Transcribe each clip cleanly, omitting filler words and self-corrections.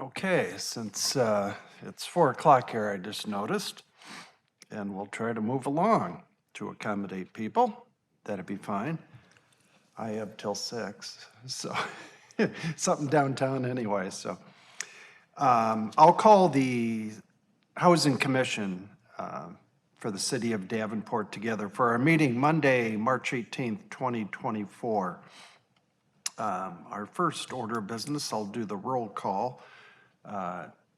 Okay, since it's 4 o'clock here, I just noticed, and we'll try to move along to accommodate people. That'd be fine. I have till 6, so something downtown anyway, so. I'll call the Housing Commission for the city of Davenport together for our meeting Monday, March 18th, 2024. Our first order of business, I'll do the roll call.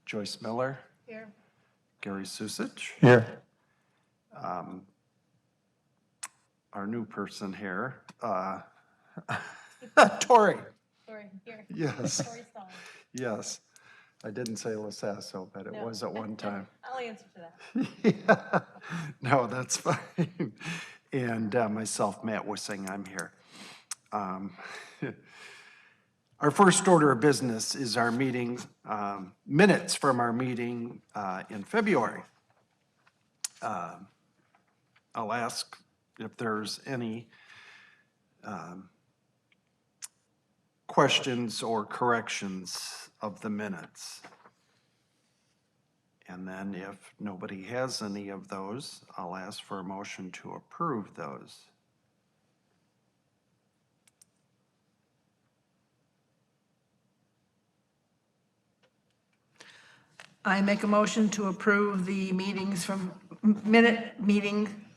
Joyce Miller. Here. Gary Susich. Here. Our new person here. Tori. Sorry, here. Yes. Tori Stallings. Yes. I didn't say Lasasso, but it No. was at one time. I'll answer to that. Yeah. No, that's fine. And myself, Matt Wissing, I'm here. Our first order of business is our meeting, minutes from our meeting in February. I'll ask if there's any questions or corrections of the minutes. And then if nobody has any of those, I'll ask for a motion to approve those. I make a motion to approve the meeting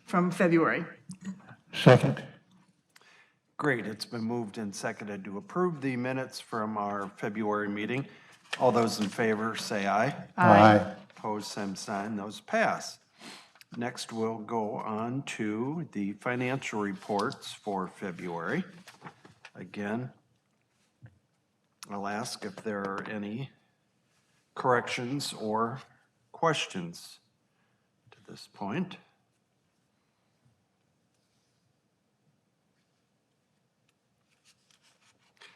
from February. Second. Great, it's been moved and seconded to approve the minutes from our February meeting. All those in favor say aye. Aye. Opposed, same sign, those pass. Next, we'll go on to the financial reports for February. Again, I'll ask if there are any corrections or questions to this point.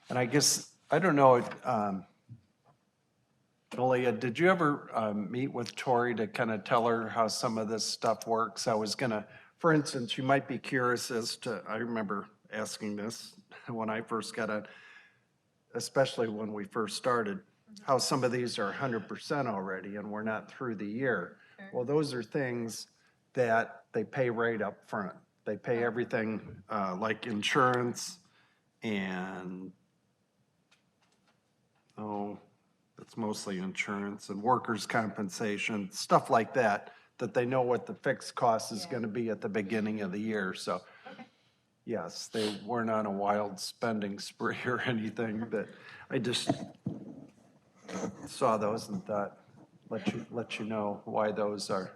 And I guess, I don't know, Malia, did you ever meet with Tori to kind of tell her how some of this stuff works? I was gonna, for instance, you might be curious as to, I remember asking this when I first got on, especially when we first started, how some of these are 100% already and we're not through the year. Well, those are things that they pay right up front. They pay everything like insurance and, it's mostly insurance and workers' compensation, stuff like that, that they know what the fixed cost is gonna be at the beginning of the year, so. Yes, they weren't on a wild spending spree or anything, but I just saw those and thought, let you know why those are.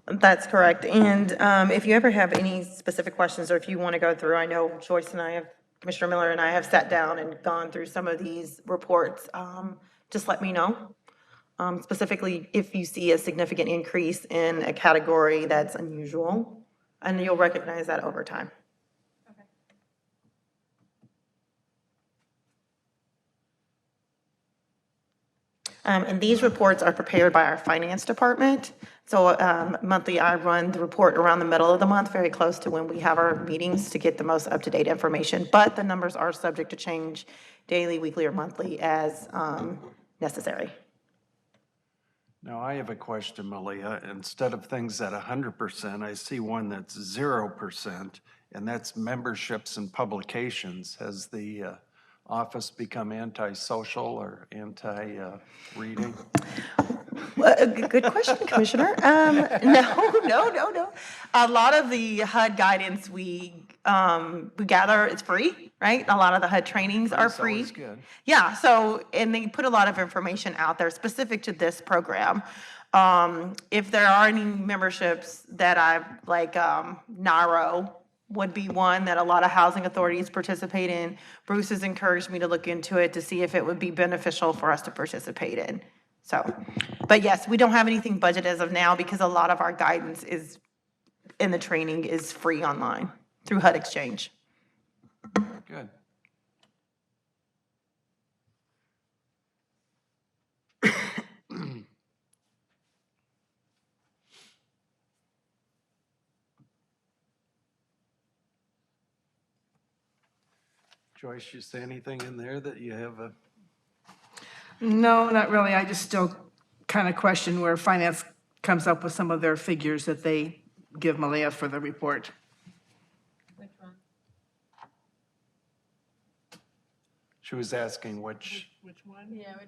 That's correct. And if you ever have any specific questions, or if you want to go through, I know Joyce and I have, Commissioner Miller and I have sat down and gone through some of these reports, just let me know. Specifically, if you see a significant increase in a category that's unusual, and you'll recognize that over time. And these reports are prepared by our finance department. So monthly, I run the report around the middle of the month, very close to when we have our meetings to get the most up-to-date information. But the numbers are subject to change daily, weekly, or monthly as necessary. Now, I have a question, Malia. Instead of things at 100%, I see one that's 0%, and that's memberships and publications. Has the office become antisocial or anti-reading? Good question, Commissioner. No. A lot of the HUD guidance we gather is free, right? A lot of the HUD trainings are That's free. always good. Yeah, so, and they put a lot of information out there specific to this program. If there are any memberships that I've, like, NARO would be one that a lot of housing authorities participate in. Bruce has encouraged me to look into it to see if it would be beneficial for us to participate in. So, but yes, we don't have anything budgeted as of now because a lot of our guidance is, in the training is free online through HUD Exchange. Good. Joyce, you see anything in there that you have a? No, not really. I just still kind of question where finance comes up with some of their figures that they give Malaya for the report. Which one? She was asking which, Yeah, which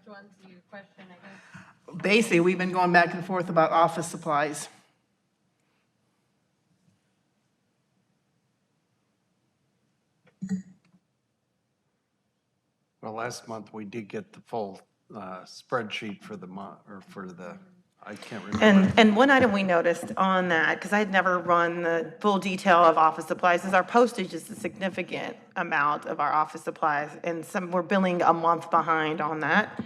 one's your question, I guess? Basically, we've been going back and forth about office supplies. well, last month we did get the full spreadsheet for the month, or for the, I can't remember. And one item we noticed on that, because I'd never run the full detail of office supplies, is our postage is a significant amount of our office supplies, and we're billing a month behind on that.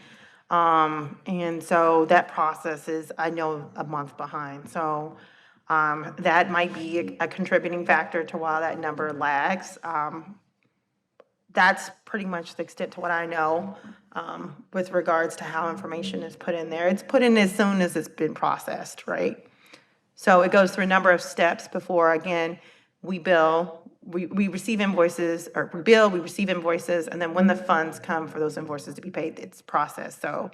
And so that process is, I know, a month behind. So, that might be a contributing factor to why that number lags. That's pretty much the extent to what I know, with regards to how information is put in there. It's put in as soon as it's been processed, right? So it goes through a number of steps before, again, we bill, we receive invoices, or we bill, we receive invoices, and then when the funds come for those invoices to be paid, it's processed. So,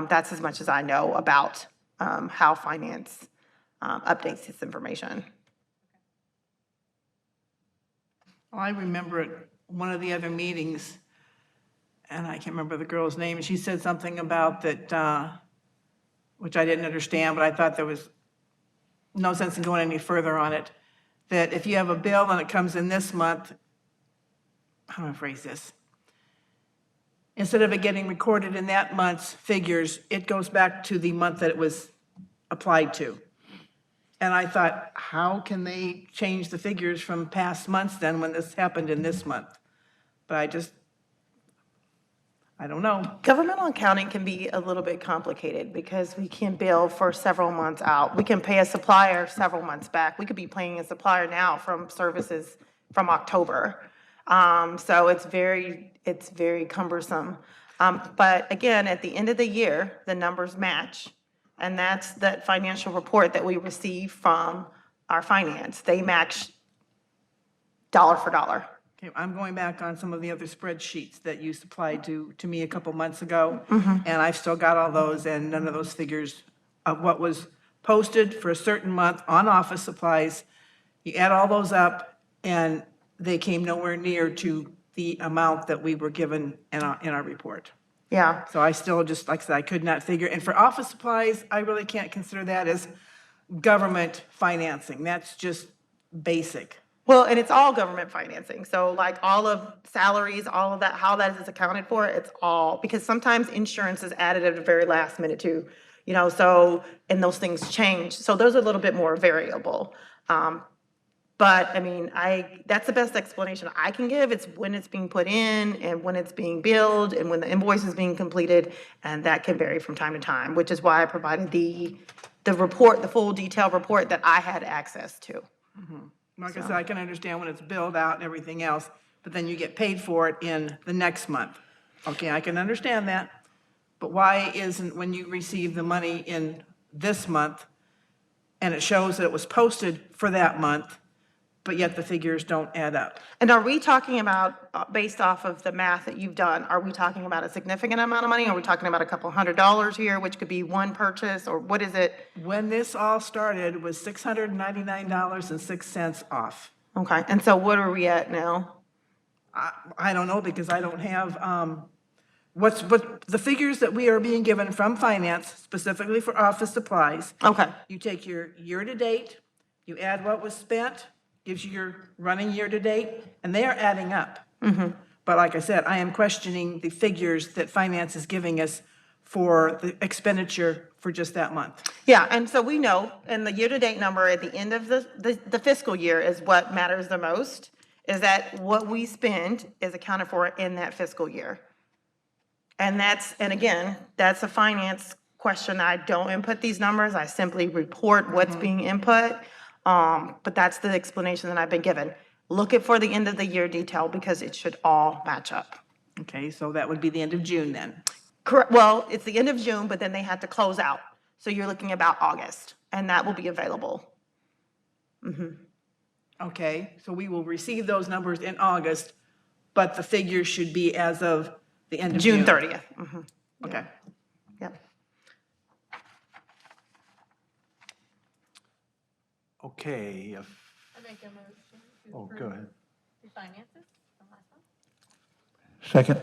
that's as much as I know about, how finance, updates this information. Well, I remember at one of the other meetings, and I can't remember the girl's name, and she said something about that, which I didn't understand, but I thought there was no sense in going any further on it, that if you have a bill and it comes in this month, how do I phrase this? Instead of it getting recorded in that month's figures, it goes back to the month that it was applied to. And I thought, how can they change the figures from past months then when this happened in this month? But I don't know. Governmental accounting can be a little bit complicated because we can bill for several months out. We can pay a supplier several months back. We could be paying a supplier now from services from October. So it's very cumbersome. But again, at the end of the year, the numbers match. And that's that financial report that we receive from our finance. They match dollar for dollar. Okay, I'm going back on some of the other spreadsheets that you supplied to me a couple months ago. And I've still got all those, and none of those figures of what was posted for a certain month on office supplies. You add all those up, and they came nowhere near to the amount that we were given in our report. Yeah. So I still just, like I said, I could not figure, and for office supplies, I really can't consider that as government financing. That's just basic. Well, and it's all government financing. So like all of salaries, all of that, how that is accounted for, it's all, because sometimes insurance is added at the very last minute too, so, and those things change. So those are a little bit more variable. But I mean, that's the best explanation I can give. It's when it's being put in and when it's being billed and when the invoice is being completed. And that can vary from time to time, which is why I provided the report, the full detailed report that I had access to. Like I said, I can understand when it's billed out and everything else, but then you get paid for it in the next month. Okay, I can understand that. But why isn't, when you receive the money in this month and it shows that it was posted for that month, but yet the figures don't add up? And are we talking about, based off of the math that you've done, are we talking about a significant amount of money? Are we talking about a couple $100 here, which could be one purchase, or what is it? When this all started was $699.06 off. Okay, and so what are we at now? I don't know, because I don't have, what the figures that we are being given from finance, specifically for office supplies. Okay, You take your year-to-date, you add what was spent, gives you your running year-to-date, and they are adding up. But like I said, I am questioning the figures that finance is giving us for the expenditure for just that month. yeah, and so we know, and the year-to-date number at the end of the fiscal year is what matters the most, is that what we spend is accounted for in that fiscal year. And again, that's a finance question. I don't input these numbers, I simply report what's being input. But that's the explanation that I've been given. Look at for the end of the year detail because it should all match up. Okay, so that would be the end of June then. Correct, well, it's the end of June, but then they have to close out. So you're looking about August, and that will be available. Okay, so we will receive those numbers in August, but the figures should be as of the end of June. June 30th. Okay, okay, if, I make a motion to oh, approve go ahead. the finances from last month. Second.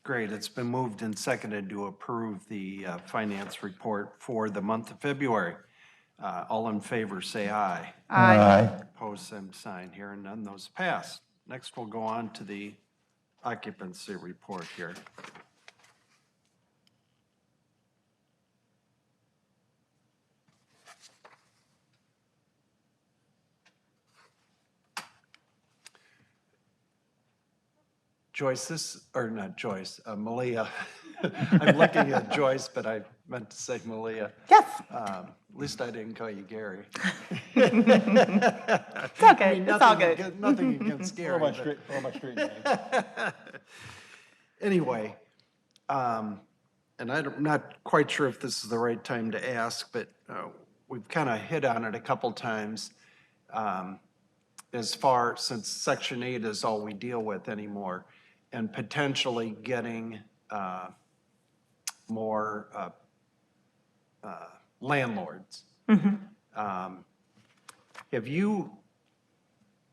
Great, it's been moved and seconded to approve the finance report for the month of February. All in favor, say aye. Aye. Opposed, same sign. Hearing none, those pass. Next, we'll go on to the occupancy report here. Joyce, this, or not Joyce, Malia. I'm looking at Joyce, but I meant to say Malia. Yes, At least I didn't call you Gary. it's all good. It's all good. Nothing against All Gary. my but- street, all my street names. Anyway, and I'm not quite sure if this is the right time to ask, but we've kind of hit on it a couple times. As far, since Section 8 is all we deal with anymore, and potentially getting more landlords. Have you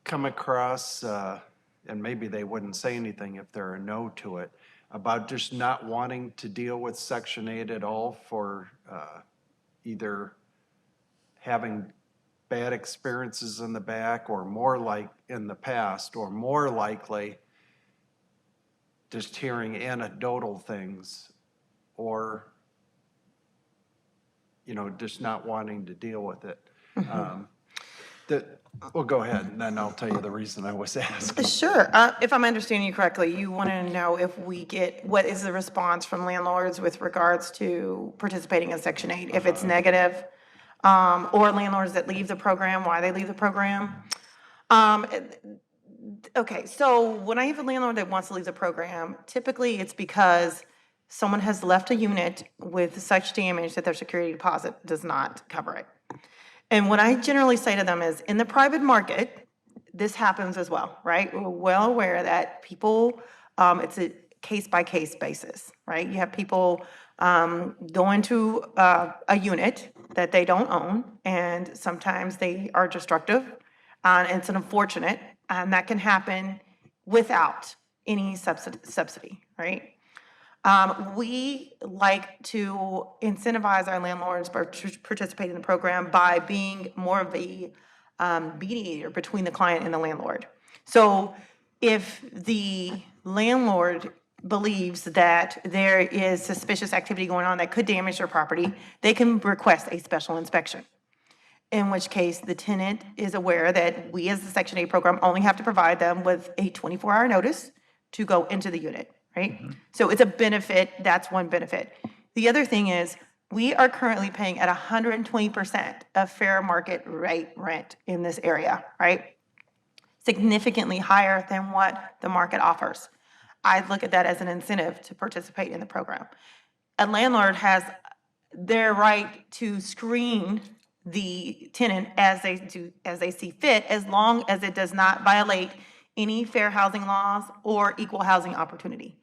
come across, and maybe they wouldn't say anything if they're a no to it, about just not wanting to deal with Section 8 at all for either having bad experiences in the back, or more like in the past, or more likely just hearing anecdotal things, or, you know, just not wanting to deal with it? Well, go ahead, and then I'll tell you the reason I was asking. Sure. If I'm understanding you correctly, you want to know if we get, what is the response from landlords with regards to participating in Section 8? If it's negative, or landlords that leave the program, why they leave the program? Okay, so when I have a landlord that wants to leave the program, typically it's because someone has left a unit with such damage that their security deposit does not cover it. And what I generally say to them is, in the private market, this happens as well, right? We're well aware that people, it's a case-by-case basis, right? You have people go into a unit that they don't own, and sometimes they are destructive, and it's an unfortunate, and that can happen without any subsidy, right? We like to incentivize our landlords to participate in the program by being more of a mediator between the client and the landlord. So if the landlord believes that there is suspicious activity going on that could damage their property, they can request a special inspection. In which case, the tenant is aware that we, as the Section 8 program, only have to provide them with a 24-hour notice to go into the unit, right? So it's a benefit, that's one benefit. The other thing is, we are currently paying at 120% of fair market rate rent in this area, right? Significantly higher than what the market offers. I look at that as an incentive to participate in the program. A landlord has their right to screen the tenant as they see fit, as long as it does not violate any fair housing laws or equal housing opportunity.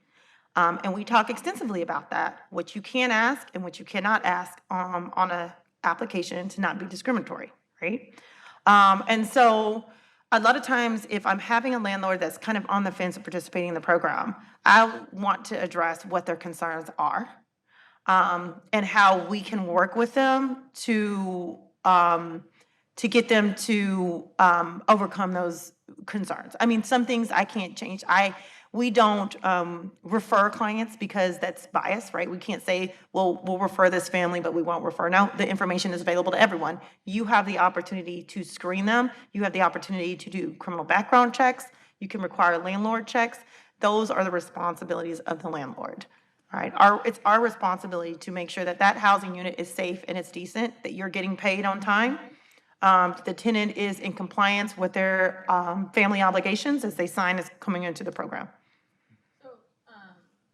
And we talk extensively about that, what you can ask and what you cannot ask on a application to not be discriminatory, right? And so a lot of times, if I'm having a landlord that's kind of on the fence of participating in the program, I want to address what their concerns are, and how we can work with them to get them to overcome those concerns. I mean, some things I can't change. We don't refer clients because that's bias, right? We can't say, well, we'll refer this family, but we won't refer. No, the information is available to everyone. You have the opportunity to screen them. You have the opportunity to do criminal background checks. You can require landlord checks. Those are the responsibilities of the landlord. All right, it's our responsibility to make sure that that housing unit is safe and it's decent, that you're getting paid on time. The tenant is in compliance with their family obligations as they sign as coming into the program. So,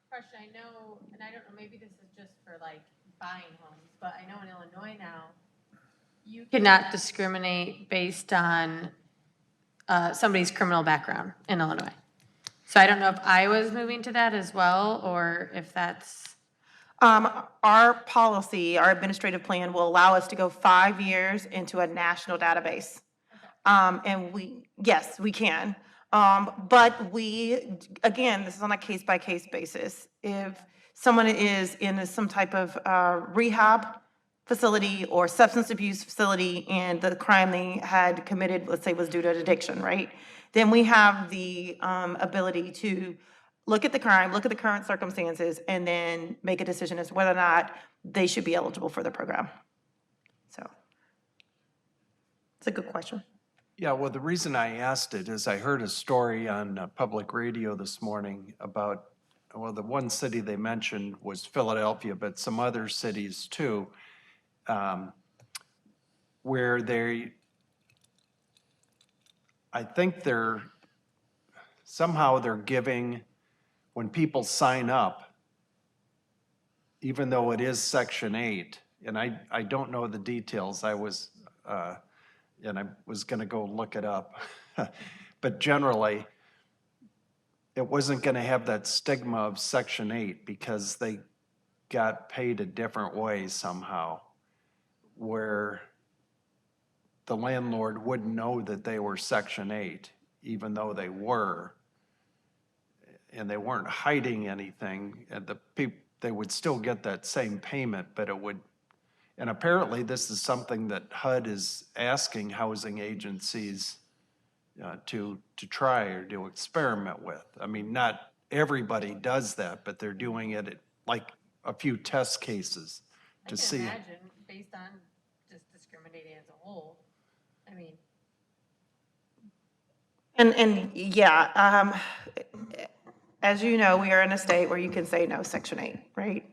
question, I know, and I don't know, maybe this is just for like buying homes, but I know in Illinois now, you cannot discriminate based on somebody's criminal background in Illinois. So I don't know if I was moving to that as well, or if that's, Our policy, our administrative plan will allow us to go 5 years into a national database. And yes, we can. But again, this is on a case-by-case basis. If someone is in some type of rehab facility or substance abuse facility and the crime they had committed, let's say, was due to addiction, right? Then we have the ability to look at the crime, look at the current circumstances, and then make a decision as to whether or not they should be eligible for the program. So it's a good question. Yeah, well, the reason I asked it is I heard a story on public radio this morning about, well, the one city they mentioned was Philadelphia, but some other cities too, where I think somehow they're giving, when people sign up, even though it is Section 8, and I don't know the details, I was gonna go look it up. But generally, it wasn't gonna have that stigma of Section 8 because they got paid a different way somehow, where the landlord wouldn't know that they were Section 8, even though they were. And they weren't hiding anything, and they would still get that same payment, but it would, and apparently this is something that HUD is asking housing agencies to try or to experiment with. I mean, not everybody does that, but they're doing it at like a few test cases I to can see. imagine, based on just discriminating as a whole, I mean, And yeah, as you know, we are in a state where you can say no, Section 8, right?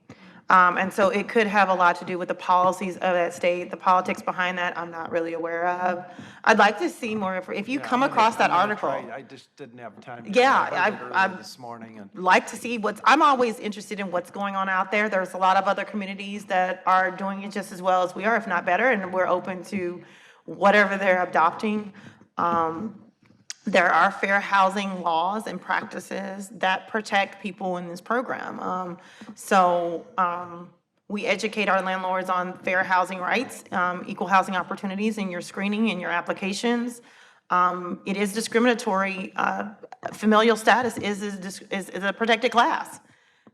And so it could have a lot to do with the policies of that state, the politics behind that, I'm not really aware of. I'd like to see more, if you Yeah, come I'm gonna- across that I'm gonna article, try. I just didn't have time. to- Yeah, I heard it I've- early this morning, and like to see I'm always interested in what's going on out there. There's a lot of other communities that are doing it just as well as we are, if not better, and we're open to whatever they're adopting. There are fair housing laws and practices that protect people in this program. We educate our landlords on fair housing rights, equal housing opportunities in your screening and your applications. It is discriminatory. Familial status is a protected class.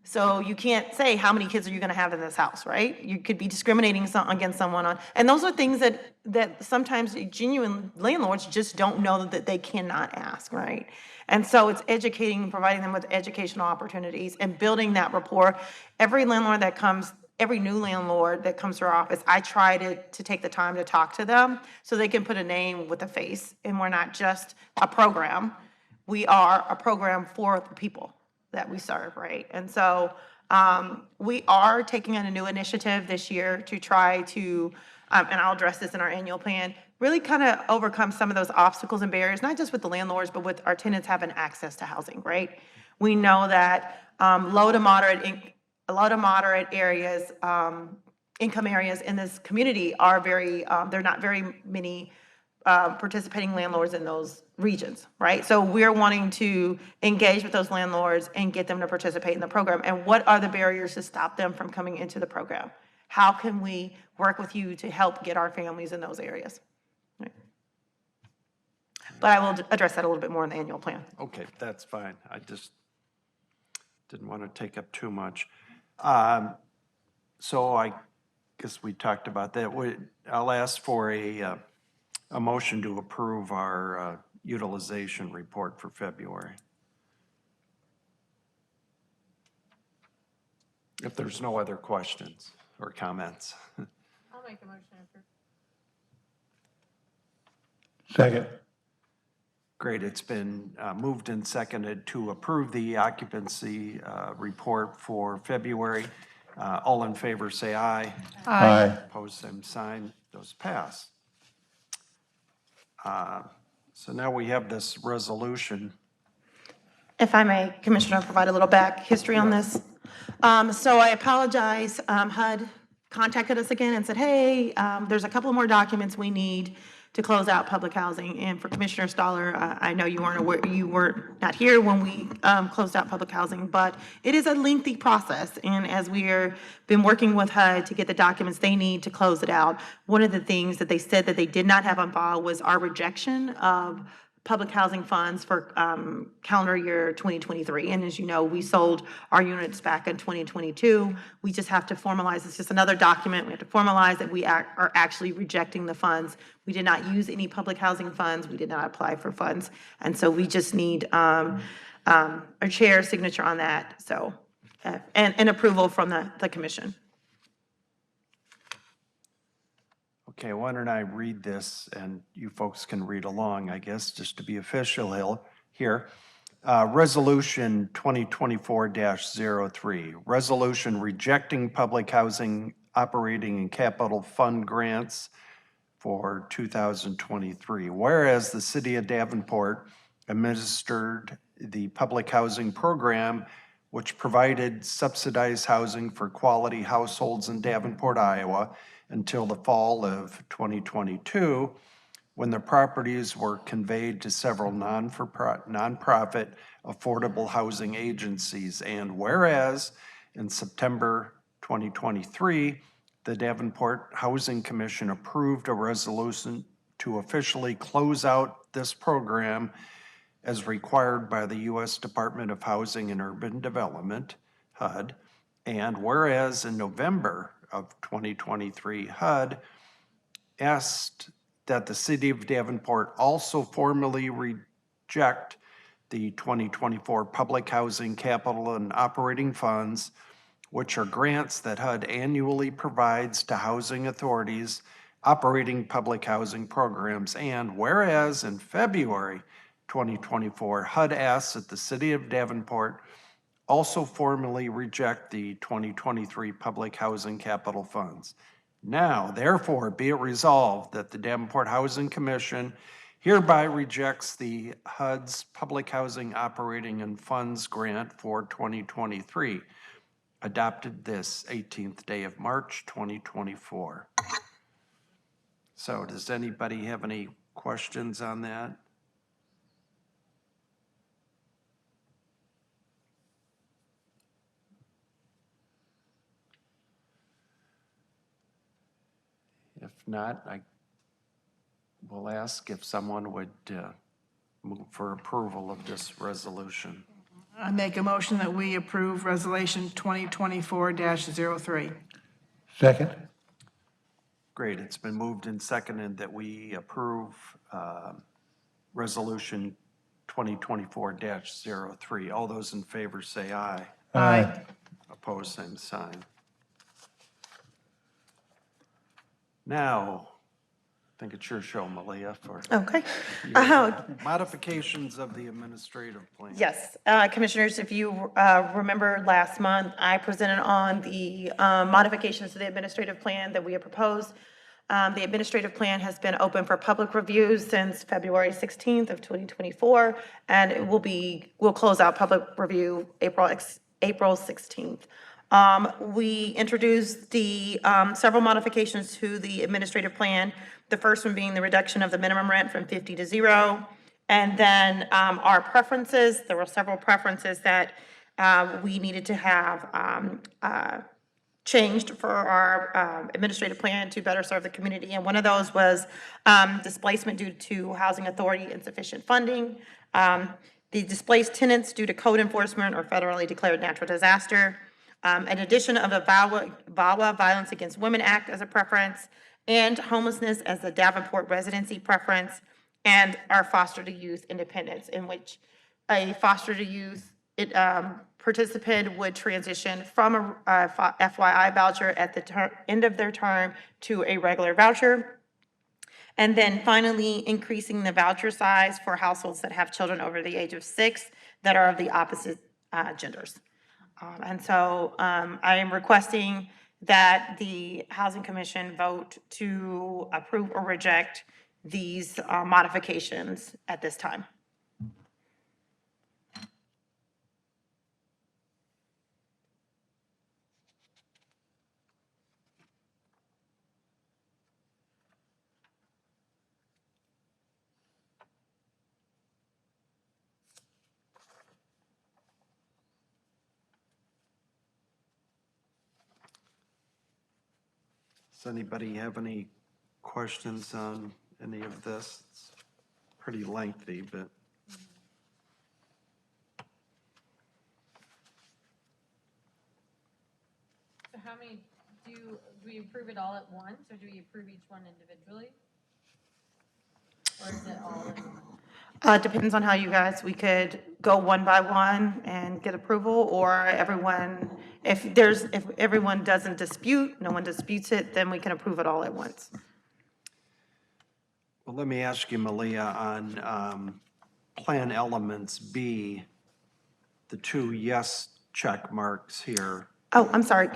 So you can't say, how many kids are you gonna have in this house, right? You could be discriminating against someone and those are things that sometimes genuine landlords just don't know that they cannot ask, right? And so it's educating, providing them with educational opportunities and building that rapport. Every new landlord that comes to our office, I try to take the time to talk to them so they can put a name with a face. And we're not just a program. We are a program for the people that we serve, right? And so we are taking on a new initiative this year to try to, and I'll address this in our annual plan, really kind of overcome some of those obstacles and barriers, not just with the landlords, but with our tenants having access to housing, right? We know that low to moderate areas, income areas in this community are there are not very many participating landlords in those regions, right? So we're wanting to engage with those landlords and get them to participate in the program. And what are the barriers to stop them from coming into the program? How can we work with you to help get our families in those areas? Right. But I will address that a little bit more in the annual plan. okay, that's fine. I just didn't want to take up too much. So I guess we talked about that. I'll ask for a motion to approve our utilization report for February. If there's no other questions or comments. I'll make a motion to approve. Second. Great, it's been moved and seconded to approve the occupancy report for February. All in favor, say aye. Aye. Opposed, same sign. Those pass. So now we have this resolution. If I may, Commissioner, provide a little back history on this. So I apologize. HUD contacted us again and said, hey, there's a couple more documents we need to close out public housing. And for Commissioner Stoller, I know you weren't aware, you were not here when we closed out public housing, but it is a lengthy process. And as we are been working with HUD to get the documents they need to close it out, one of the things that they said that they did not have on file was our rejection of public housing funds for calendar year 2023. And as you know, we sold our units back in 2022. We just have to formalize, it's just another document. We have to formalize that we are actually rejecting the funds. We did not use any public housing funds. We did not apply for funds. And so we just need a chair's signature on that, so, and approval from the commission. Okay, why don't I read this, and you folks can read along, I guess, just to be official here. Resolution 2024-03, resolution rejecting public housing operating and capital fund grants for 2023. Whereas the city of Davenport administered the public housing program, which provided subsidized housing for quality households in Davenport, Iowa, until the fall of 2022, when the properties were conveyed to several nonprofit affordable housing agencies. And whereas in September 2023, the Davenport Housing Commission approved a resolution to officially close out this program as required by the U.S. Department of Housing and Urban Development, HUD. And whereas in November of 2023, HUD asked that the city of Davenport also formally reject the 2024 Public Housing Capital and Operating Funds, which are grants that HUD annually provides to housing authorities operating public housing programs. And whereas in February 2024, HUD asked that the city of Davenport also formally reject the 2023 Public Housing Capital Funds. Now, therefore, be it resolved that the Davenport Housing Commission hereby rejects the HUD's Public Housing Operating and Funds Grant for 2023, adopted this 18th day of March, 2024. So does anybody have any questions on that? If not, I will ask if someone would move for approval of this resolution. I make a motion that we approve Resolution 2024-03. Second. Great, it's been moved and seconded that we approve Resolution 2024-03. All those in favor say aye. Aye. Opposed, same sign. Now, I think it's your show, Malia, for Okay. your modifications of the administrative plan. Yes, Commissioners, if you remember last month, I presented on the modifications to the administrative plan that we have proposed. The administrative plan has been open for public review since February 16th of 2024, and it will close out public review April 16th. We introduced the several modifications to the administrative plan. The first one being the reduction of the minimum rent from 50 to 0. And then our preferences, there were several preferences that we needed to have changed for our administrative plan to better serve the community. And one of those was displacement due to housing authority insufficient funding, the displaced tenants due to code enforcement or federally declared natural disaster, an addition of the VAWA Violence Against Women Act as a preference, and homelessness as a Davenport residency preference, and our foster to youth independence, in which a foster to youth participant would transition from a FYI voucher at the end of their term to a regular voucher. And then finally, increasing the voucher size for households that have children over the age of 6 that are of the opposite genders. And so I am requesting that the Housing Commission vote to approve or reject these modifications at this time. Does anybody have any questions on any of this? It's pretty lengthy, but. So how many, do we approve it all at once, or do we approve each one individually? Or is it all in one? Depends on how you guys, we could go one by one and get approval, or everyone, if everyone doesn't dispute, no one disputes it, then we can approve it all at once. Well, let me ask you, Malia, on Plan Elements B, the 2 yes check marks here. Oh, I'm sorry,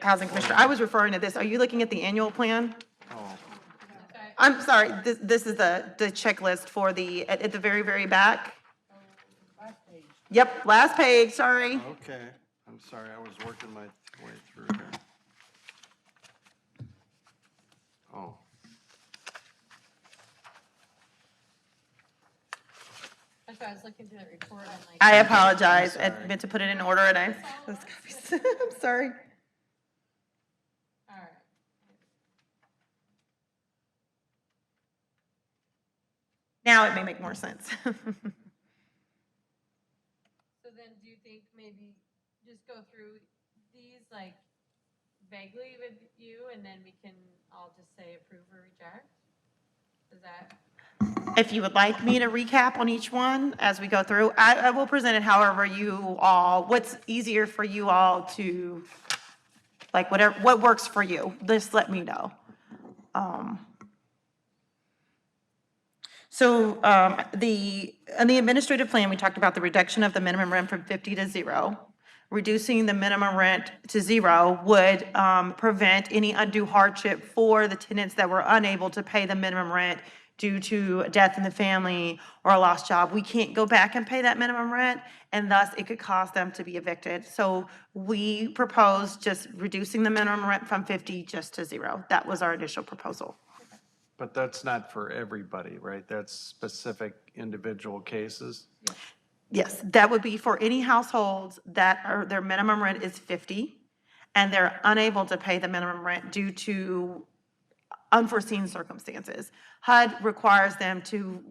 Housing Commissioner, I was referring to this. Are you looking at the annual plan? Oh, Okay. I'm sorry, this is the checklist for at the very, very back. Yep, last page, sorry. okay. I'm sorry, I was working my way through here. Oh. That's why I was looking through the report and like. I apologize, I sorry. meant to put it in order and I'm sorry. All right. Now it may make more sense. So then do you think maybe just go through these like vaguely with you and then we can all just say approve or reject? Is that, If you would like me to recap on each one as we go through, I will present it however you all, what's easier for you all to, like, whatever, what works for you, just let me know. So in the administrative plan, we talked about the reduction of the minimum rent from 50 to 0. Reducing the minimum rent to 0 would prevent any undue hardship for the tenants that were unable to pay the minimum rent due to death in the family or a lost job. We can't go back and pay that minimum rent, and thus it could cause them to be evicted. So we proposed just reducing the minimum rent from 50 just to 0. That was our initial proposal. But that's not for everybody, right? That's specific individual cases? Yes, that would be for any households that are, their minimum rent is 50, and they're unable to pay the minimum rent due to unforeseen circumstances. HUD requires them to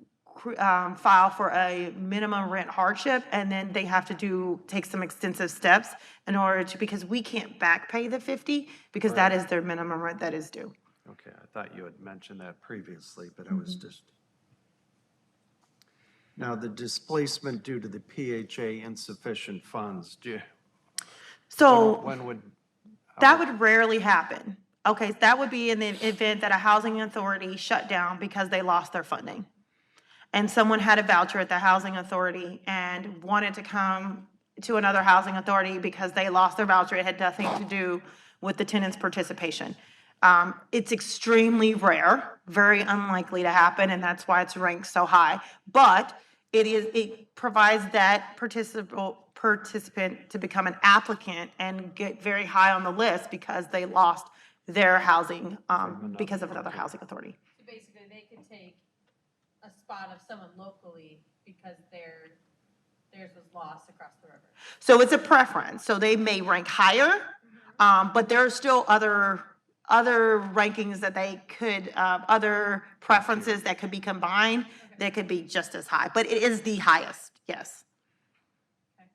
file for a minimum rent hardship, and then they have to take some extensive steps in order to, because we can't back pay the 50, because that is their minimum rent that is due. Okay, I thought you had mentioned that previously, but I was just. Now, the displacement due to the PHA insufficient funds, do you, So. when would? That would rarely happen. Okay, so that would be in the event that a housing authority shut down because they lost their funding. And someone had a voucher at the housing authority and wanted to come to another housing authority because they lost their voucher. It had nothing to do with the tenant's participation. It's extremely rare, very unlikely to happen, and that's why it's ranked so high. But it provides that participant to become an applicant and get very high on the list because they lost their housing because of another housing authority. so basically they could take a spot of someone locally because theirs was lost across the river. So it's a preference. So they may rank higher, but there are still other rankings that they could, other preferences that could be combined that could be just as high. But it is the highest, yes. Okay.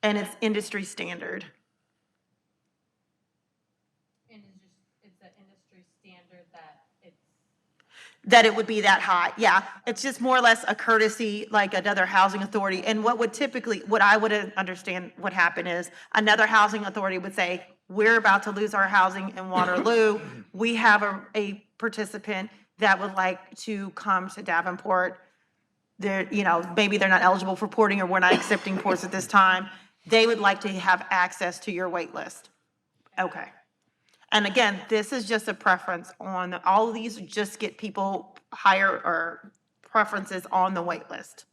And it's industry standard. And it's an industry standard that it's, That it would be that high, yeah. It's just more or less a courtesy, like another housing authority. And what I would understand would happen is another housing authority would say, we're about to lose our housing in Waterloo. We have a participant that would like to come to Davenport. They're, maybe they're not eligible for porting or we're not accepting ports at this time. They would like to have access to your wait list. Okay. And again, this is just a preference on, all of these just get people higher or preferences on the wait list.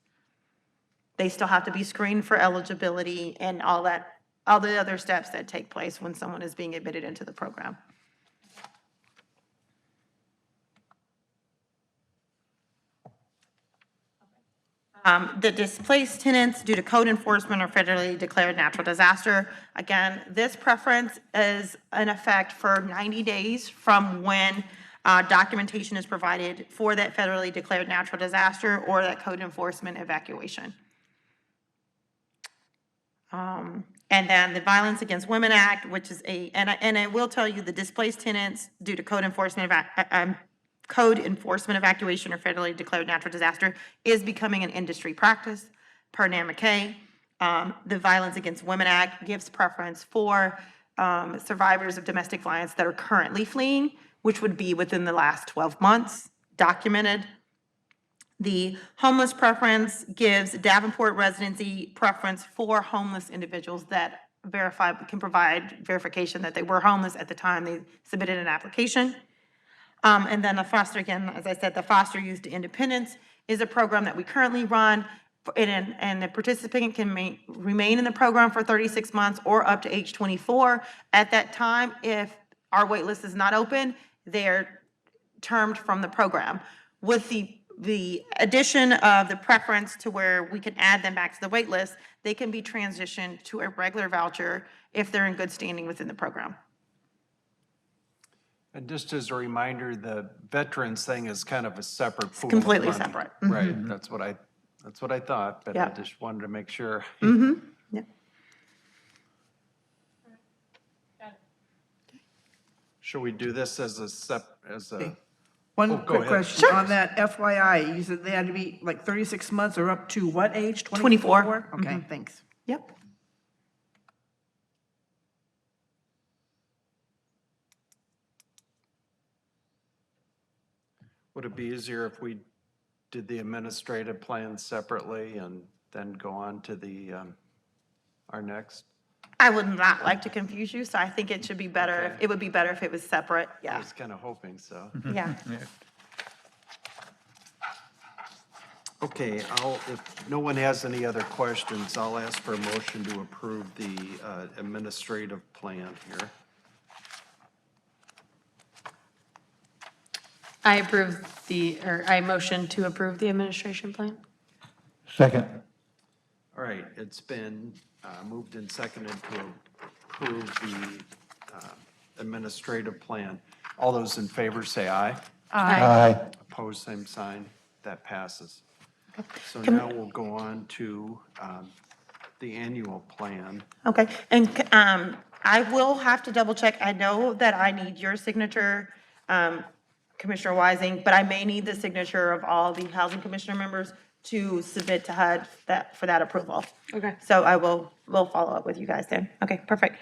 They still have to be screened for eligibility and all that, all the other steps that take place when someone is being admitted into the program. The displaced tenants due to code enforcement or federally declared natural disaster. Again, this preference is in effect for 90 days from when documentation is provided for that federally declared natural disaster or that code enforcement evacuation. And then the Violence Against Women Act, which is and I will tell you, the displaced tenants due to code enforcement evacuation or federally declared natural disaster is becoming an industry practice per NAMA-K. The Violence Against Women Act gives preference for survivors of domestic violence that are currently fleeing, which would be within the last 12 months, documented. The homeless preference gives Davenport residency preference for homeless individuals that can provide verification that they were homeless at the time they submitted an application. And then the foster, again, as I said, the Foster Youth to Independence is a program that we currently run, and the participant can remain in the program for 36 months or up to age 24. At that time, if our wait list is not open, they're termed from the program. With the addition of the preference to where we can add them back to the wait list, they can be transitioned to a regular voucher if they're in good standing within the program. And just as a reminder, the veterans thing is kind of a separate pool of completely money. separate. Right, that's what I thought, but I Yeah. just wanted to make sure. Yeah. Got it. Should we do this as a Oh, One go quick ahead. question on that FYI, you said they had to be like 36 months or up to what age? 24. Okay, thanks. Yep. Would it be easier if we did the administrative plan separately and then go on to the, our next? I would not like to confuse you, so I think it should be better, Okay. it would be better if it was separate, I yeah, was kind of hoping so. yeah. Okay, if no one has any other questions, I'll ask for a motion to approve the administrative plan here. I motion to approve the administration plan. Second. All right, it's been moved and seconded to approve the administrative plan. All those in favor say aye. Aye. Opposed, same sign. That passes. So now we'll go on to the annual plan. Okay, and I will have to double check, I know that I need your signature, Commissioner Weising, but I may need the signature of all the housing commissioner members to submit to HUD for that approval. Okay. So we'll follow up with you guys then. Okay, perfect.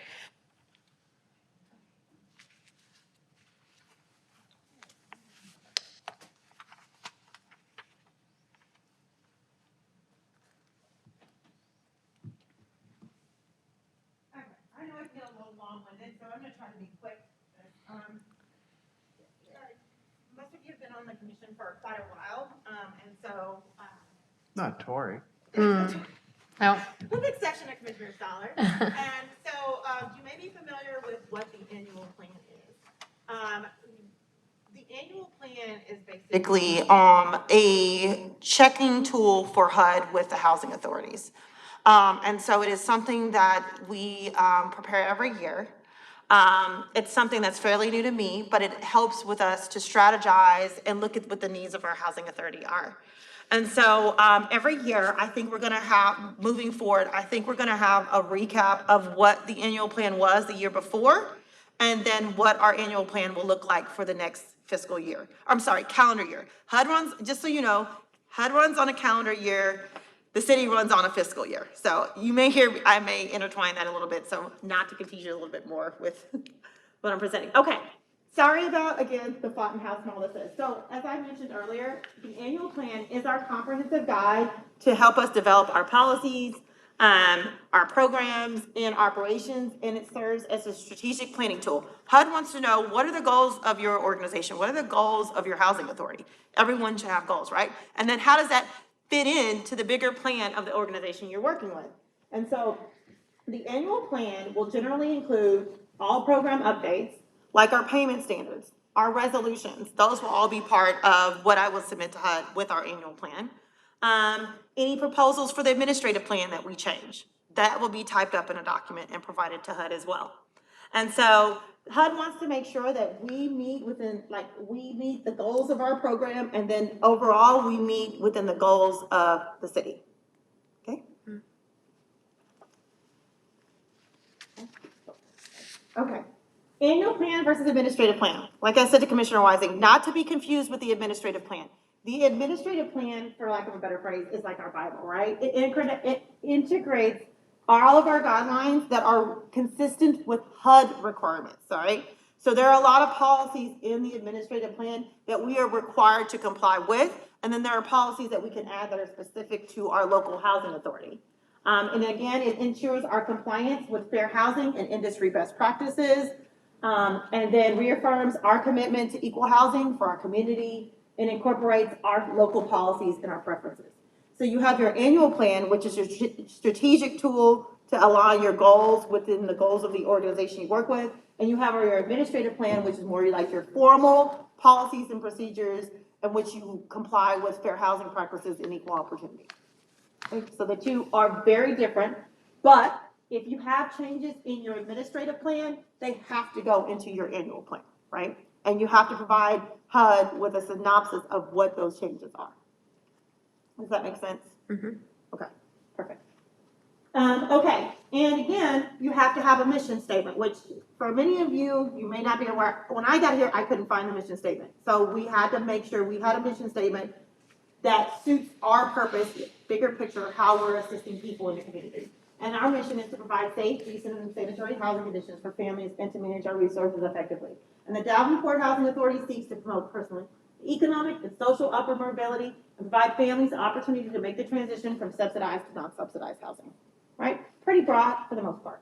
I know I feel a little long-winded, so I'm gonna try to be quick. Most of you have been on the commission for quite a while, and so, Not Tori. Oh, with the exception of Commissioner Stoller. And so, you may be familiar with what the annual plan is. The annual plan is basically a checking tool for HUD with the housing authorities. And so it is something that we prepare every year. It's something that's fairly new to me, but it helps with us to strategize and look at what the needs of our housing authority are. And so every year, I think we're gonna have, moving forward, I think we're gonna have a recap of what the annual plan was the year before, and then what our annual plan will look like for the next fiscal year. I'm sorry, calendar year. HUD runs, just so you know, HUD runs on a calendar year, the city runs on a fiscal year. So you may hear, I may intertwine that a little bit, so not to confuse you a little bit more with what I'm presenting. Okay, sorry about, again, the font and how small this is. So as I mentioned earlier, the annual plan is our comprehensive guide to help us develop our policies, our programs and operations, and it serves as a strategic planning tool. HUD wants to know, what are the goals of your organization? What are the goals of your housing authority? Everyone should have goals, right? And then how does that fit into the bigger plan of the organization you're working with? And so the annual plan will generally include all program updates, like our payment standards, our resolutions. Those will all be part of what I will submit to HUD with our annual plan. Any proposals for the administrative plan that we change, that will be typed up in a document and provided to HUD as well. And so HUD wants to make sure that we meet within, like, we meet the goals of our program, and then overall, we meet within the goals of the city. Okay? Okay. Annual plan versus administrative plan. Like I said to Commissioner Wising, not to be confused with the administrative plan. The administrative plan, for lack of a better phrase, is like our Bible, right? It integrates all of our guidelines that are consistent with HUD requirements, all right? So there are a lot of policies in the administrative plan that we are required to comply with, and then there are policies that we can add that are specific to our local housing authority. And again, it ensures our compliance with fair housing and industry best practices, and then reaffirms our commitment to equal housing for our community and incorporates our local policies and our preferences. So you have your annual plan, which is your strategic tool to align your goals within the goals of the organization you work with. And you have your administrative plan, which is more like your formal policies and procedures in which you comply with fair housing practices and equal opportunity. Okay, so the two are very different, but if you have changes in your administrative plan, they have to go into your annual plan, right? And you have to provide HUD with a synopsis of what those changes are. Does that make sense? Okay, perfect. Okay, and again, you have to have a mission statement, which for many of you, you may not be aware. When I got here, I couldn't find the mission statement. So we had to make sure we had a mission statement that suits our purpose, bigger picture, how we're assisting people in the community. And our mission is to provide safe, decent, and sanitary housing conditions for families and to manage our resources effectively. And the Davenport Housing Authority seeks to promote personal, economic, and social upward mobility and provide families the opportunity to make the transition from subsidized to non-subsidized housing. Right? Pretty broad for the most part.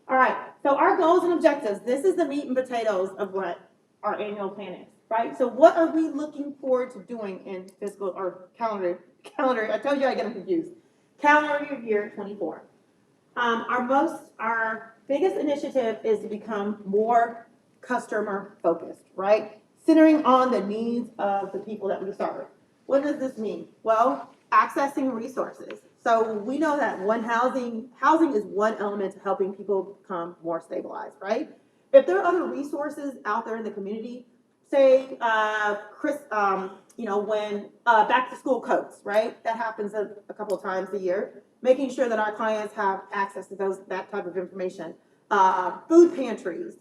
All right, so our goals and objectives, this is the meat and potatoes of what our annual plan is, right? So what are we looking forward to doing in fiscal or calendar, I told you I get them confused. Calendar year 24. Our biggest initiative is to become more customer focused, right? Centering on the needs of the people that we serve. What does this mean? Well, accessing resources. So we know that housing is one element to helping people become more stabilized, right? If there are other resources out there in the community, say, when back to school coats, right? That happens a couple of times a year. Making sure that our clients have access to that type of information. Food pantries,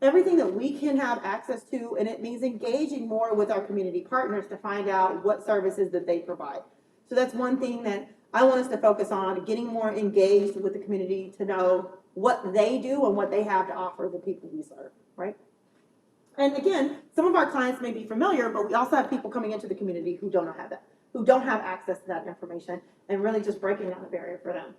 everything that we can have access to, and it means engaging more with our community partners to find out what services that they provide. So that's one thing that I want us to focus on, getting more engaged with the community to know what they do and what they have to offer the people we serve, right? And again, some of our clients may be familiar, but we also have people coming into the community who don't have that, who don't have access to that information, and really just breaking down the barrier for them.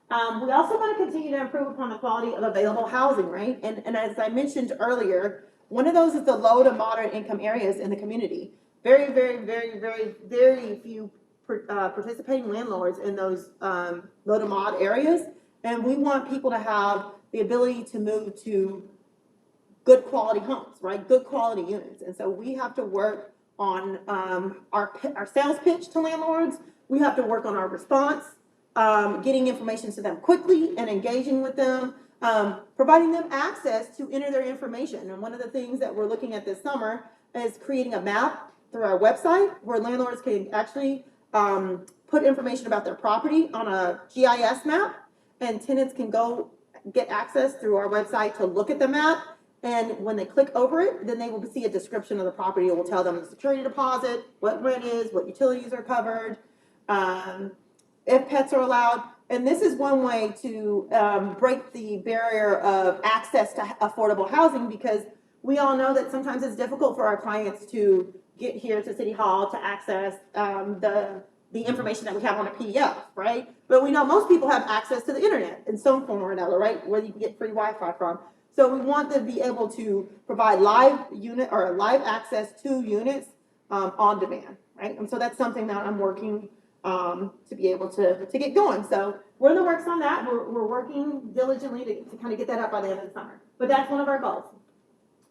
We also want to continue to improve upon the quality of available housing, right? And as I mentioned earlier, one of those is the low to moderate income areas in the community. Very, very, very, very, very few participating landlords in those low to mod areas. And we want people to have the ability to move to good quality homes, right? Good quality units. And so we have to work on our sales pitch to landlords. We have to work on our response, getting information to them quickly and engaging with them, providing them access to enter their information. And one of the things that we're looking at this summer is creating a map through our website where landlords can actually put information about their property on a GIS map, and tenants can go get access through our website to look at the map. And when they click over it, then they will see a description of the property. It will tell them the security deposit, what rent is, what utilities are covered, if pets are allowed. And this is one way to break the barrier of access to affordable housing, because we all know that sometimes it's difficult for our clients to get here to City Hall to access the information that we have on a PDF, right? But we know most people have access to the internet in some form or another, right? Where you can get free Wi-Fi from. So we want to be able to provide live access to units on demand, right? And so that's something that I'm working to be able to get going. So we're in the works on that. We're working diligently to kind of get that up by the end of the summer. But that's one of our goals.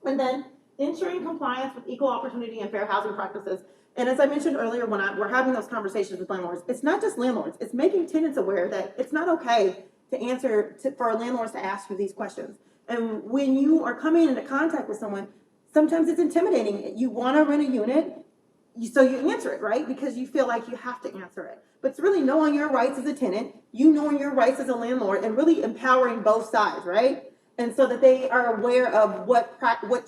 And then ensuring compliance with equal opportunity and fair housing practices. And as I mentioned earlier, we're having those conversations with landlords, it's not just landlords, it's making tenants aware that it's not okay for landlords to ask you these questions. And when you are coming into contact with someone, sometimes it's intimidating. You want to rent a unit, so you answer it, right? Because you feel like you have to answer it. But it's really knowing your rights as a tenant, you knowing your rights as a landlord, and really empowering both sides, right? And so that they are aware of what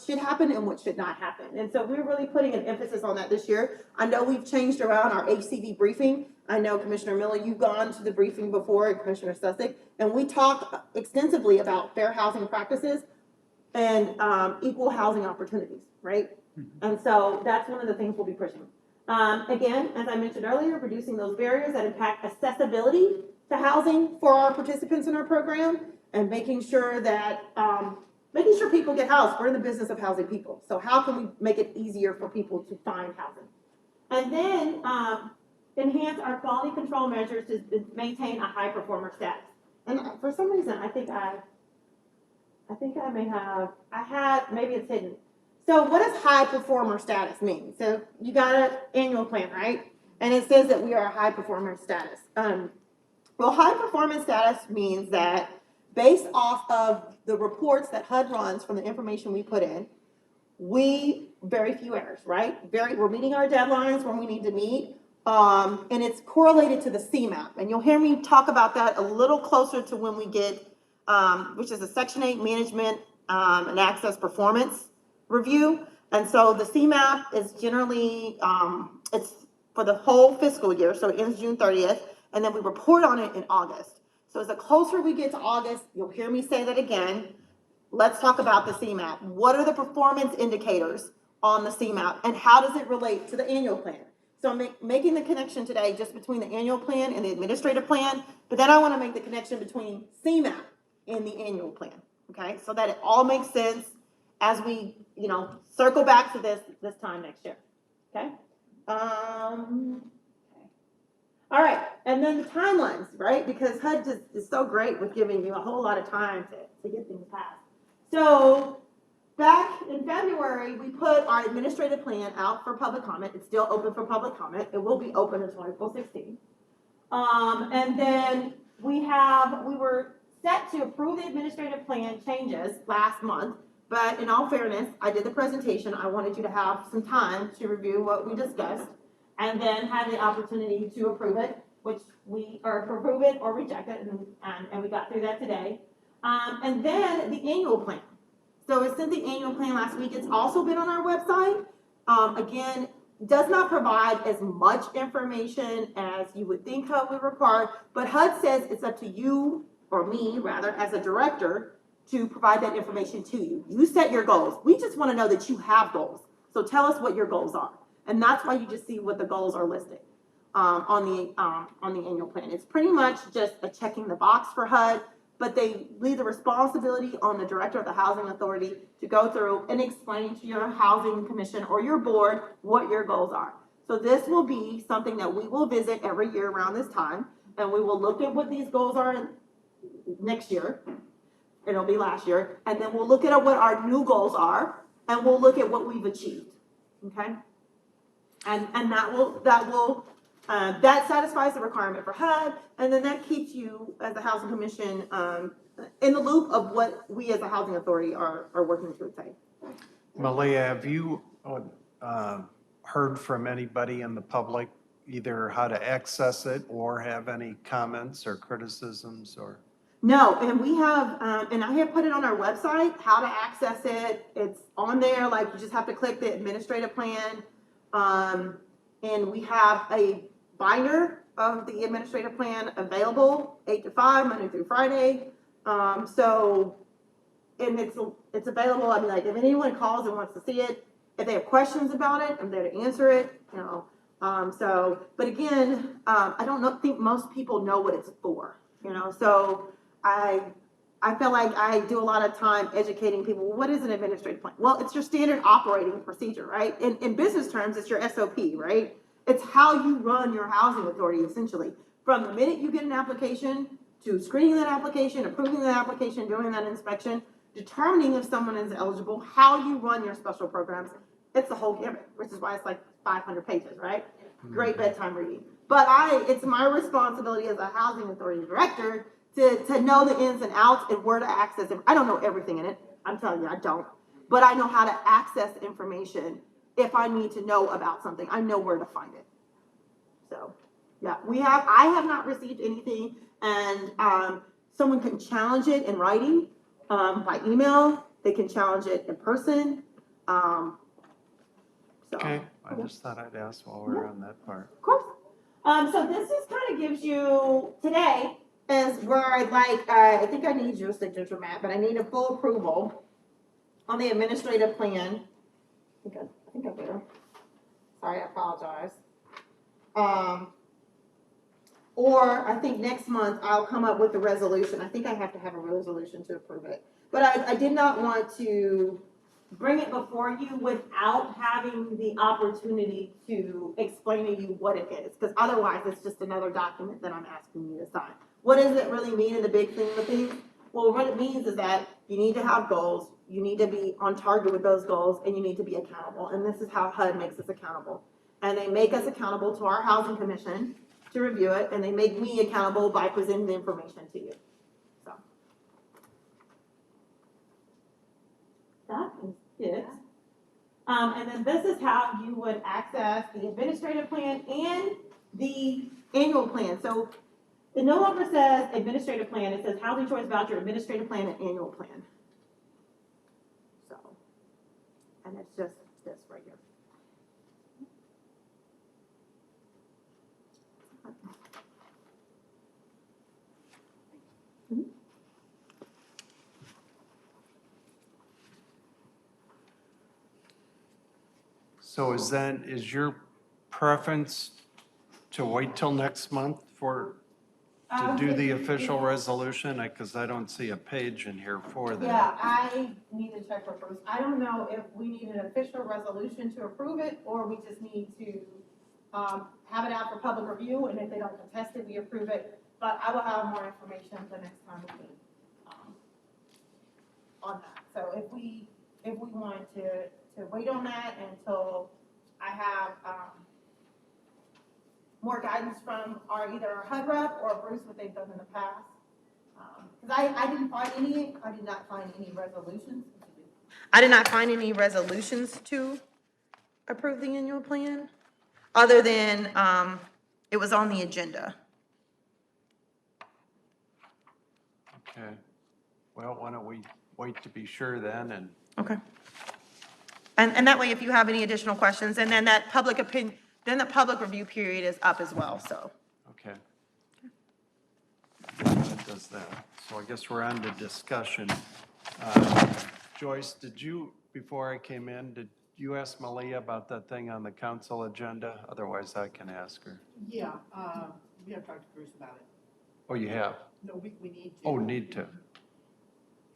should happen and what should not happen. And so we're really putting an emphasis on that this year. I know we've changed around our HCV briefing. I know Commissioner Miller, you've gone to the briefing before, and Commissioner Sussick, and we talked extensively about fair housing practices and equal housing opportunities, right? And so that's one of the things we'll be pushing. Again, as I mentioned earlier, reducing those barriers that impact accessibility to housing for our participants in our program, and making sure that people get housed. We're in the business of housing people. So how can we make it easier for people to find housing? And then enhance our quality control measures to maintain a high performer status. And for some reason, maybe it's hidden. So what does high performer status mean? So you got an annual plan, right? And it says that we are a high performer status. Well, high performance status means that based off of the reports that HUD runs from the information we put in, very few errors, right? We're meeting our deadlines when we need to meet. And it's correlated to the CMAP. And you'll hear me talk about that a little closer to when we get, which is a Section 8 Management and Access Performance Review. And so the CMAP is generally, it's for the whole fiscal year, so it ends June 30th, and then we report on it in August. So as the closer we get to August, you'll hear me say that again. Let's talk about the CMAP. What are the performance indicators on the CMAP, and how does it relate to the annual plan? So I'm making the connection today just between the annual plan and the administrative plan, but then I want to make the connection between CMAP and the annual plan, okay? So that it all makes sense as we, circle back to this time next year, okay? All right, and then the timelines, right? Because HUD just is so great with giving you a whole lot of time to get things passed. So back in February, we put our administrative plan out for public comment. It's still open for public comment. It will be open until April 16th. And then we were set to approve the administrative plan changes last month, but in all fairness, I did the presentation. I wanted you to have some time to review what we discussed, and then have the opportunity to approve it, approve it or reject it, and we got through that today. And then the annual plan. So it sent the annual plan last week. It's also been on our website. Again, does not provide as much information as you would think HUD would require, but HUD says it's up to you, or me rather, as a director, to provide that information to you. You set your goals. We just want to know that you have goals. So tell us what your goals are. And that's why you just see what the goals are listed on the annual plan. It's pretty much just a checking the box for HUD, but they leave the responsibility on the director of the housing authority to go through and explain to your housing commission or your board what your goals are. So this will be something that we will visit every year around this time, and we will look at what these goals are next year. It'll be last year, and then we'll look at what our new goals are, and we'll look at what we've achieved. Okay. And that satisfies the requirement for HUD, and then that keeps you as a housing commission in the loop of what we as a housing authority are working to attain. Malia, have you heard from anybody in the public, either how to access it or have any comments or criticisms or? No, and we have, and I have put it on our website, how to access it. It's on there, like you just have to click the administrative plan. And we have a binder of the administrative plan available 8 to 5, Monday through Friday. So, and it's available. I mean, like if anyone calls and wants to see it, if they have questions about it, I'm there to answer it, but again, I don't think most people know what it's for, so I feel like I do a lot of time educating people. Well, what is an administrative plan? Well, it's your standard operating procedure, right? In business terms, it's your SOP, right? It's how you run your housing authority, essentially. From the minute you get an application to screening that application, approving that application, doing that inspection, determining if someone is eligible, how you run your special programs. It's the whole gamut, which is why it's like 500 pages, right? Great bedtime reading. But it's my responsibility as a housing authority director to know the ins and outs and where to access it. I don't know everything in it. I'm telling you, I don't. But I know how to access information if I need to know about something. I know where to find it. So, yeah, I have not received anything, and someone can challenge it in writing, by email. They can challenge it in person. So, Okay, I just thought I'd ask while we're on that part. of course. So this just kind of gives you, today is where I'd like, I think I need your signature, Matt, but I need a full approval on the administrative plan. I think I better. Sorry, I apologize. Or I think next month I'll come up with a resolution. I think I have to have a resolution to approve it. But I did not want to bring it before you without having the opportunity to explain to you what it is. Because otherwise, it's just another document that I'm asking you to sign. What does it really mean in the big thing of things? Well, what it means is that you need to have goals, you need to be on target with those goals, and you need to be accountable. And this is how HUD makes us accountable. And they make us accountable to our housing commission to review it, and they make me accountable by presenting the information to you. So. That is it. And then this is how you would access the administrative plan and the annual plan. So it no longer says administrative plan, it says housing choice voucher, administrative plan, and annual plan. So, and it's just this right here. So is your preference to wait till next month to do the official resolution? Because I don't see a page in here for that. Yeah, I need to check with Bruce. I don't know if we need an official resolution to approve it, or we just need to, have it out for public review, and if they don't contest it, we approve it. But I will have more information the next time we meet, on that. So if we want to wait on that until I have, more guidance from either our HUD rep or Bruce, what they've done in the past. Because I did not find any resolutions. I did not find any resolutions to approve the annual plan, other than, it was on the agenda. Okay. Well, why don't we wait to be sure then, and Okay. And that way, if you have any additional questions, and then that public opinion, then the public review period is up as well, so. okay. That does that. So I guess we're on to discussion. Joyce, before I came in, did you ask Malia about that thing on the council agenda? Otherwise, I can ask her. Yeah, we have talked to Bruce about it. Oh, you have? No, we need to. Oh, need to.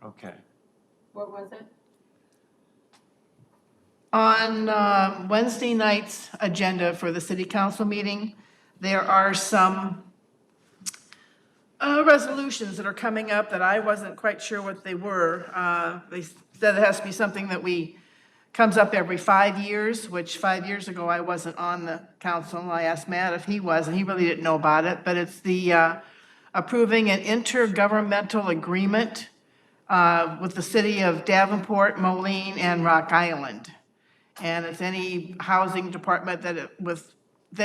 Okay. What was it? On Wednesday night's agenda for the city council meeting, there are some resolutions that are coming up that I wasn't quite sure what they were. They said it has to be something that comes up every 5 years, which 5 years ago I wasn't on the council. I asked Matt if he was, and he really didn't know about it. But it's the approving an intergovernmental agreement with the city of Davenport, Moline, and Rock Island. And it's any housing department that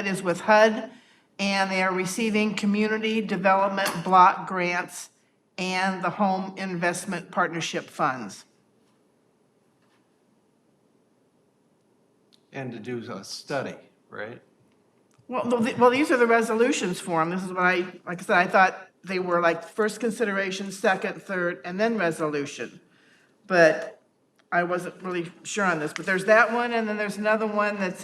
is with HUD, and they are receiving community development block grants and the home investment partnership funds. And to do a study, right? Well, these are the resolutions for them. This is what like I said, I thought they were like first consideration, second, third, and then resolution. But I wasn't really sure on this, but there's that one, and then there's another one that's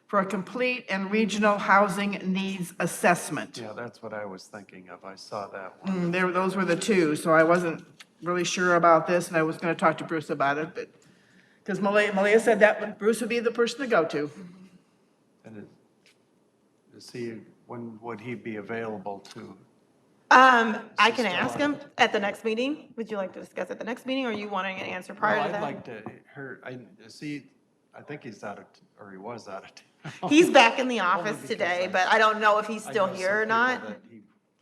for a complete and regional housing needs assessment. Yeah, that's what I was thinking of. I saw that one. Those were the two, so I wasn't really sure about this, and I was gonna talk to Bruce about it, but, because Malia said that Bruce would be the person to go to. And when would he be available to? I can ask him at the next meeting. Would you like to discuss at the next meeting, or are you wanting an answer prior Well, to that? I'd like to hear, I think he's he was out of He's back in the office because today, I- but I don't know if he's I still know some here or people not. that he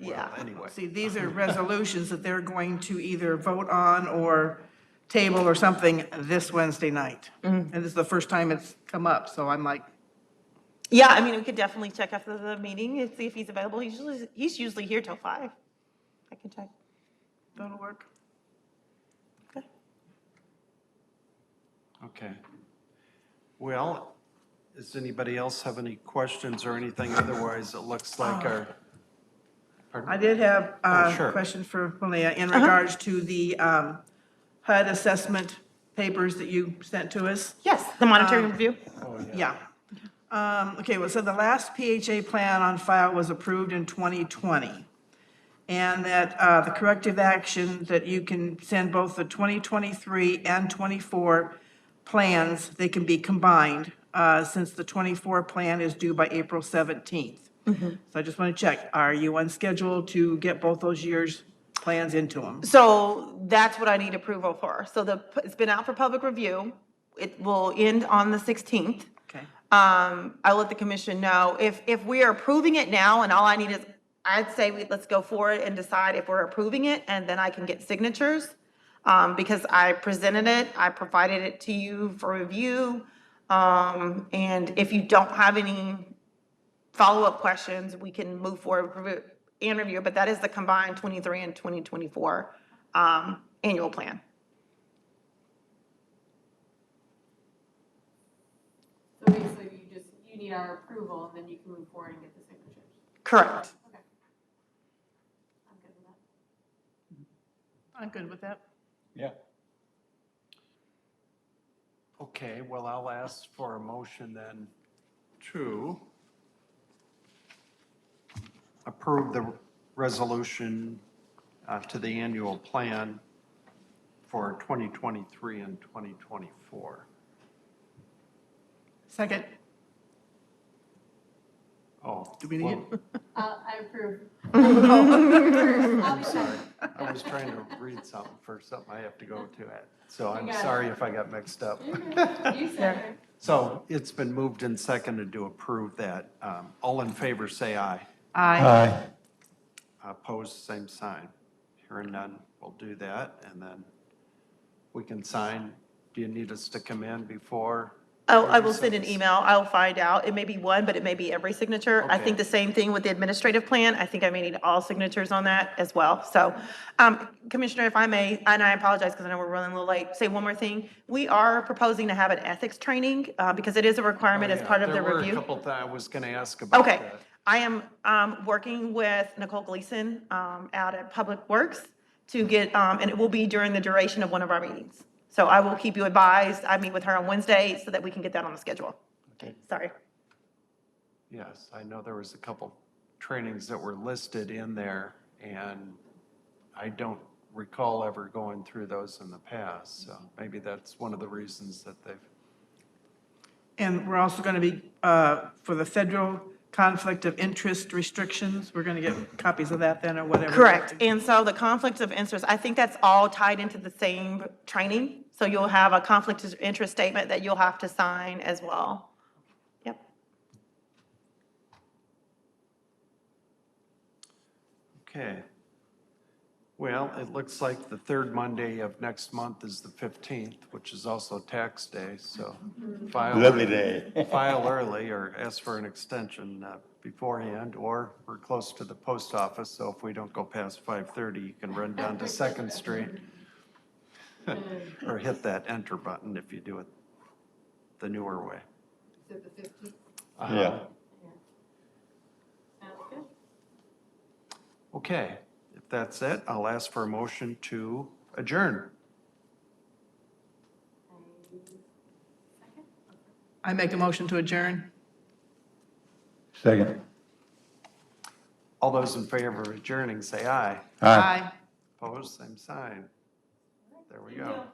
will Yeah. Anyway. See, these are resolutions that they're going to either vote on or table or something this Wednesday night. And this is the first time it's come up, so I'm like, Yeah, I mean, we could definitely check after the meeting and see if he's available. He's usually here till 5. I can check. that'll work. Okay. Okay. Well, does anybody else have any questions or anything? Otherwise, it looks like our. I did have Oh, a sure. question for Malia in regards to the HUD assessment papers that you sent to us. Yes, the monitoring review. Yeah. Okay, well, so the last PHA plan on file was approved in 2020. And that the corrective action that you can send both the 2023 and 24 plans, they can be combined, since the 24 plan is due by April 17th. So I just want to check, are you on schedule to get both those years' plans into them? So that's what I need approval for. So it's been out for public review. It will end on the 16th. Okay. I'll let the commission know. If we are approving it now and all I need is, I'd say let's go for it and decide if we're approving it and then I can get signatures. Because I presented it, I provided it to you for review. And if you don't have any follow-up questions, we can move forward and review, but that is the combined 23 and 2024 annual plan. So basically, you need our approval, and then you can move forward and get the signatures. Correct. Okay. I'm good with that. I'm good with that. Yeah. Okay, well, I'll ask for a motion then to approve the resolution to the annual plan for 2023 and 2024. Second, Oh. do we need it? I approve. I'll be Sorry, I was trying to read something for something I have to go to it. So I'm You got it. sorry if I got mixed up. You said it. So it's been moved and seconded to approve that. All in favor, say aye. Aye. Opposed, same sign. Hearing none, we'll do that, and then we can sign. Do you need us to come in before? Oh, I will send an email. I'll find out. It may be one, but it may be every signature. I Okay. think the same thing with the administrative plan. I think I may need all signatures on that as well. So, Commissioner, if I may, and I apologize because I know we're running a little late, say one more thing. We are proposing to have an ethics training because it is a requirement as Oh, yeah, part of the There were a review. couple that I was going to ask about Okay, that. I am working with Nicole Gleason out at Public Works to get, and it will be during the duration of one of our meetings. So I will keep you advised. I meet with her on Wednesday so that we can get that on the schedule. Okay, sorry. Yes, I know there was a couple trainings that were listed in there, and I don't recall ever going through those in the past, so maybe that's one of the reasons that they've, And we're also going to be, for the federal conflict of interest restrictions, we're going to get copies of that then or whatever. Correct. And so the conflict of interest, I think that's all tied into the same training. So you'll have a conflict of interest statement that you'll have to sign as well. Yep. okay. Well, it looks like the third Monday of next month is the 15th, which is also tax day, so file. Lovely day. File early or ask for an extension beforehand, or we're close to the post office, so if we don't go past 5:30, you can run down to Second Street or hit that enter button if you do it the newer way. Is it the 15th? Yeah. Sounds good. Okay, if that's it, I'll ask for a motion to adjourn. I make a motion to adjourn. Second. All those in favor of adjourning, say aye. Aye. Opposed, same sign. There we go.